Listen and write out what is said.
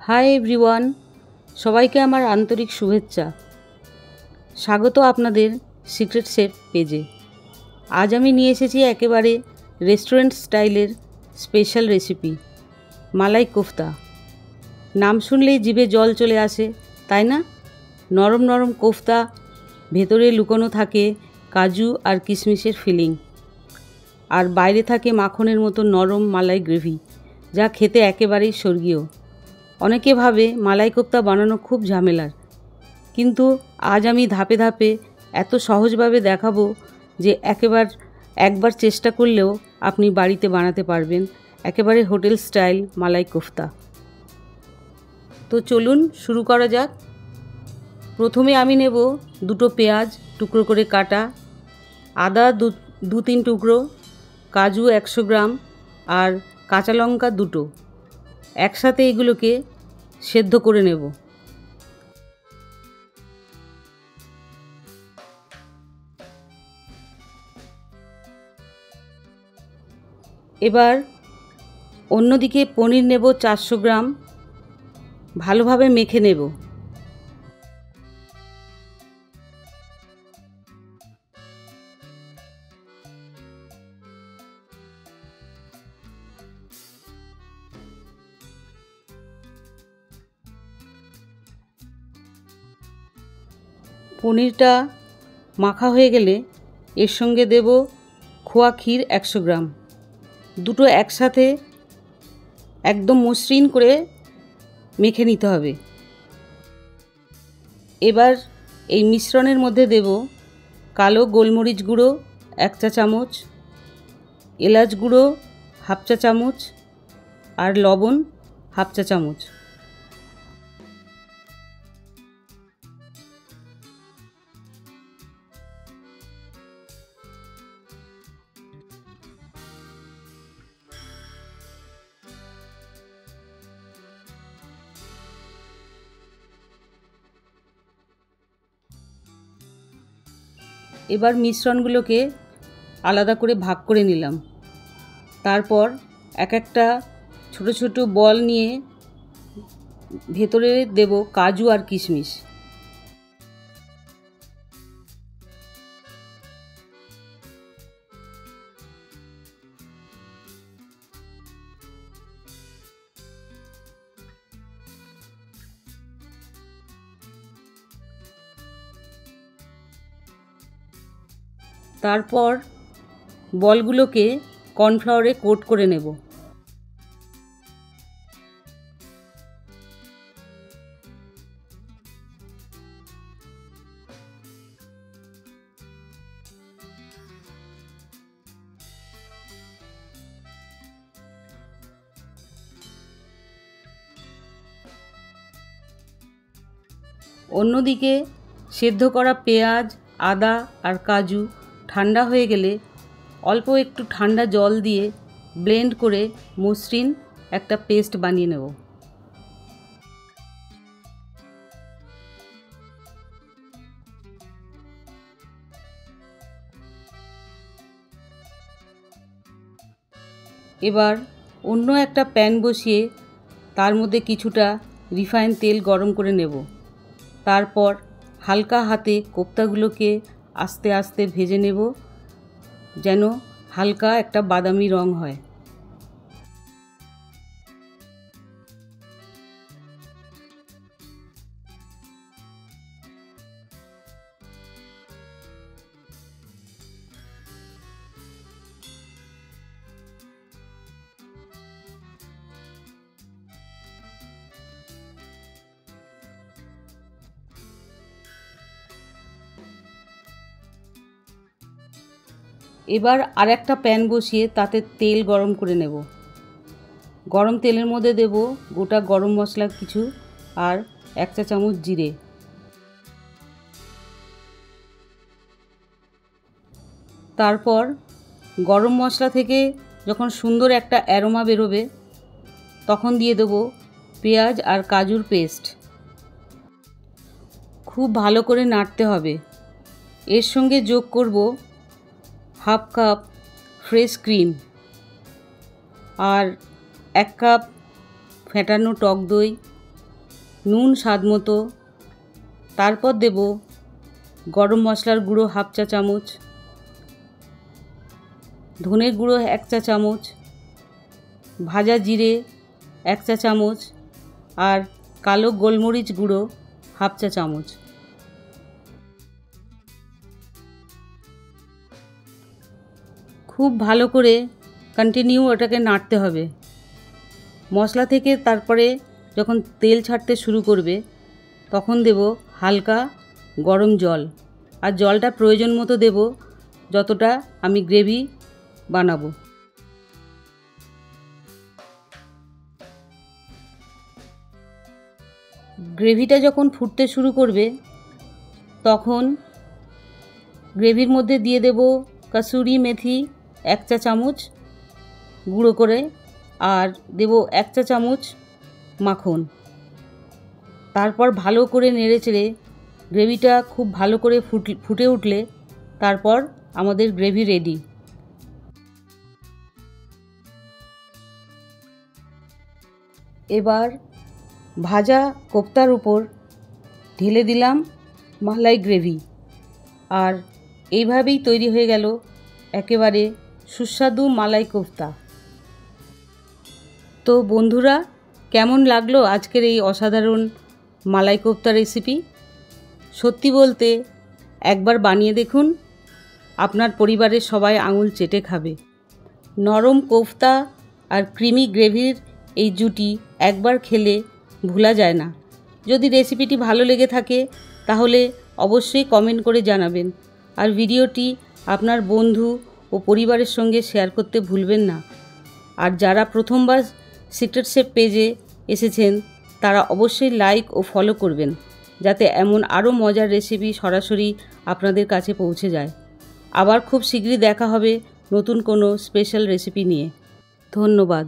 Hi everyone, সবাইকে আমার আন্তরিক শুভেচ্ছা। স্বাগত আপনাদের সিক্রেট শেফ পেজে। আজ আমি নিয়ে এসেছি একেবারে রেস্টুরেন্ট স্টাইলের স্পেশাল রেসিপি মালাই কোফতা। নাম শুনলেই জিভে জল চলে আসে, তাই না? নরম নরম কোফতা, ভেতরে লুকোনো থাকে কাজু আর কিশমিশের ফিলিং, আর বাইরে থাকে মাখনের মতো নরম মালাই গ্রেভি, যা খেতে একেবারেই স্বর্গীয়। অনেকে ভাবে মালাই কোফতা বানানো খুব ঝামেলার, কিন্তু আজ আমি ধাপে ধাপে এত সহজভাবে দেখাবো যে একবার চেষ্টা করলেও আপনি বাড়িতে বানাতে পারবেন একেবারে হোটেল স্টাইল মালাই কোফতা। তো চলুন শুরু করা যাক। প্রথমে আমি নেব দুটো পেঁয়াজ টুকরো করে কাটা, আদা দু তিন টুকরো, কাজু 100 গ্রাম আর কাঁচা লঙ্কা দুটো। একসাথে এগুলোকে সেদ্ধ করে নেব। এবার অন্যদিকে পনির নেব 400 গ্রাম, ভালোভাবে মেখে নেব। পনিরটা মাখা হয়ে গেলে এর সঙ্গে দেব খোয়া ক্ষীর 100 গ্রাম। দুটো একসাথে একদম মসৃণ করে মেখে নিতে হবে। এবার এই মিশ্রণের মধ্যে দেব কালো গোলমরিচ গুঁড়ো 1 চা চামচ, এলাচ গুঁড়ো 1/2 চা চামচ আর লবণ 1/2 চা চামচ। এবার মিশ্রণগুলোকে আলাদা করে ভাগ করে নিলাম। তারপর একটা ছোট ছোট বল নিয়ে ভেতরে দেব কাজু আর কিশমিশ। তারপর বলগুলোকে কর্নফ্লাওয়ারে কোট করে নেব। অন্যদিকে সেদ্ধ করা পেঁয়াজ, আদা আর কাজু ঠান্ডা হয়ে গেলে অল্প একটু ঠান্ডা জল দিয়ে ব্লেন্ড করে মসৃণ একটা পেস্ট বানিয়ে নেব। এবার অন্য একটা প্যান বসিয়ে তার মধ্যে কিছুটা রিফাইন তেল গরম করে নেব। তারপর হালকা হাতে কোফতাগুলোকে আস্তে আস্তে ভেজে নেব, যেন হালকা একটা বাদামি রং হয়। এবার আরেকটা প্যান বসিয়ে তাতে তেল গরম করে নেব। গরম তেলের মধ্যে দেব গোটা গরম মশলা কিছু আর 1 চা চামচ জিরে। তারপর গরম মশলা থেকে যখন সুন্দর একটা অ্যারোমা বেরোবে তখন দিয়ে দেব পেঁয়াজ আর কাজুর পেস্ট। খুব ভালো করে নাড়তে হবে। এর সঙ্গে যোগ করব 1/2 কাপ ফ্রেশ ক্রিম আর 1 কাপ ফেটানো টক দই নুন স্বাদ মতো, তারপর দেব গরম মশলার গুঁড়ো 1/2 চা চামচ, ধনের গুঁড়ো 1 চা চামচ, ভাজা জিরে 1 চা চামচ আর কালো গোলমরিচ গুঁড়ো 1/2 চা চামচ। খুব ভালো করে কন্টিনিউ ওটাকে নাড়তে হবে। মশলা থেকে তারপরে যখন তেল ছাড়তে শুরু করবে তখন দেব হালকা গরম জল, আর জলটা প্রয়োজন মতো দেব যতটা আমি গ্রেভি বানাবো। গ্রেভিটা যখন ফুটতে শুরু করবে তখন গ্রেভির মধ্যে দিয়ে দেব কসুরি মেথি 1 চা চামচ গুঁড়ো করে, আর দেব 1 চা চামচ মাখন। তারপর ভালো করে নেড়েচেড়ে গ্রেভিটা খুব ভালো করে ফুটে উঠলে তারপর আমাদের গ্রেভি রেডি। এবার ভাজা কোপ্তার উপর ঢেলে দিলাম মালাই গ্রেভি, আর এইভাবেই তৈরি হয়ে গেল একেবারে সুস্বাদু মালাই কোফতা। তো বন্ধুরা, কেমন লাগলো আজকের এই অসাধারণ মালাই কোফতা রেসিপি? সত্যি বলতে একবার বানিয়ে দেখুন, আপনার পরিবারের সবাই আঙুল চেটে খাবে। নরম কোফতা আর ক্রিমি গ্রেভির এই জুটি একবার খেলে ভোলা যায় না। যদি রেসিপিটি ভালো লেগে থাকে তাহলে অবশ্যই কমেন্ট করে জানাবেন, আর ভিডিওটি আপনার বন্ধু ও পরিবারের সঙ্গে শেয়ার করতে ভুলবেন না। আর যারা প্রথমবার সিক্রেট শেফ পেজে এসেছেন তারা অবশ্যই লাইক ও ফলো করবেন, যাতে এমন আরও মজার রেসিপি সরাসরি আপনাদের কাছে পৌঁছে যায়। আবার খুব শীঘ্রই দেখা হবে নতুন কোনো স্পেশাল রেসিপি নিয়ে। ধন্যবাদ।